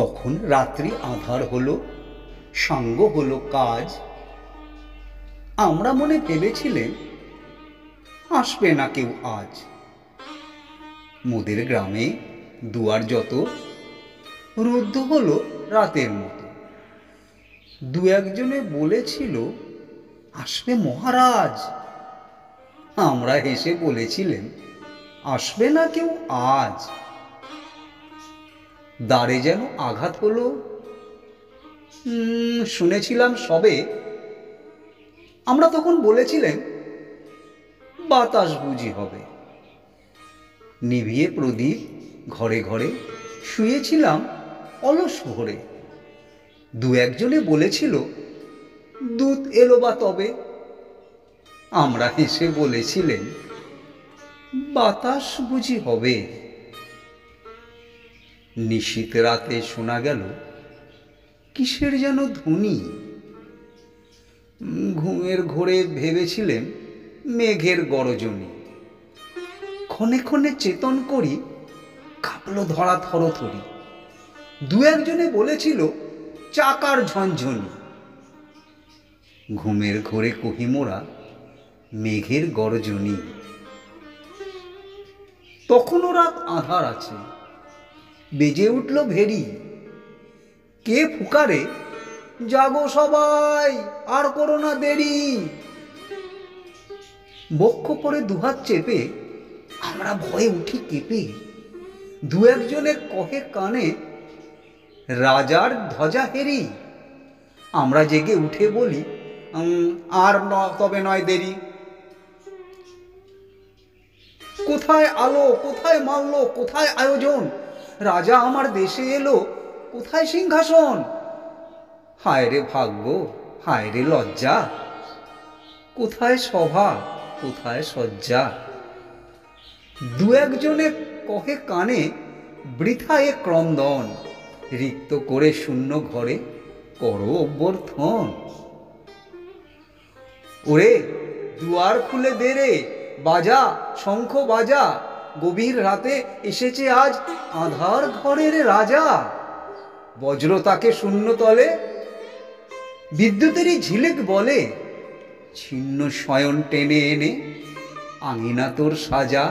তখন রাত্রি আঁধার হলো, সাঙ্গ হলো কাজ। আমরা মনে ভেবেছিলেন আসবে না কেউ আজ। মোদের গ্রামে দুয়ার যত রুদ্ধ হলো রাতের মতো। দু একজনে বলেছিল আসবে মহারাজ। আমরা হেসে বলেছিলেন আসবে না কেউ আজ। দ্বারে যেন আঘাত হলো, শুনেছিলাম সবে। আমরা তখন বলেছিলেন বাতাস বুঝি হবে। নিভিয়ে প্রদীপ ঘরে ঘরে শুয়েছিলাম অলস ভরে। দু একজনে বলেছিল দূত এলো বা তবে। আমরা হেসে বলেছিলেন বাতাস বুঝি হবে। নিশীথ রাতে শোনা গেল কিসের যেন ধ্বনি। ঘুমের ঘোরে ভেবেছিলেন মেঘের গরজনী। ক্ষণে ক্ষণে চেতন করি কাঁপলো ধরা থরথরি। দু একজনে বলেছিল চাকার ঝনঝনি। ঘুমের ঘোরে কহি মোরা মেঘের গরজনী। তখনও রাত আঁধার আছে, বেজে উঠল ভেরি। কে ফুকারে জাগো সবাই আর করো না দেরি। বক্ষ পরে দুহাত চেপে আমরা ভয়ে উঠি কেঁপে। দু একজনের কহে কানে রাজার ধ্বজা হেরি। আমরা জেগে উঠে বলি আর তবে নয় দেরি। কোথায় আলো, কোথায় মাল্য, কোথায় আয়োজন? রাজা আমার দেশে এলো, কোথায় সিংহাসন? হায় রে ভাগ্য, হায় রে লজ্জা, কোথায় সভা, কোথায় শয্যা? দু একজনে কহে কানে বৃথা এ ক্রন্দন। রিক্ত করে শূন্য ঘরে করো অভ্যর্থন। ওরে দুয়ার খুলে দে রে, বাজা শঙ্খ বাজা। গভীর রাতে এসেছে আজ আঁধার ঘরের রাজা। বজ্র তাকে শূন্য তলে, বিদ্যুতেরই ঝিলিক বলে ছিন্ন শয়ন টেনে এনে আঙিনা তোর সাজা।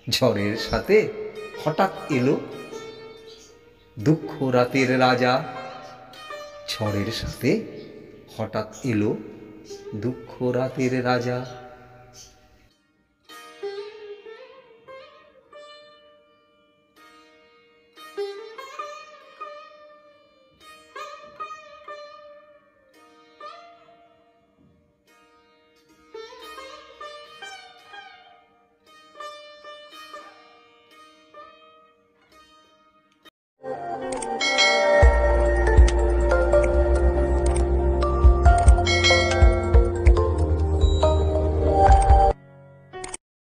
ঝড়ের সাথে হঠাৎ এলো দুঃখ রাতের রাজা। ঝড়ের সাথে হঠাৎ এলো দুঃখ রাতের রাজা।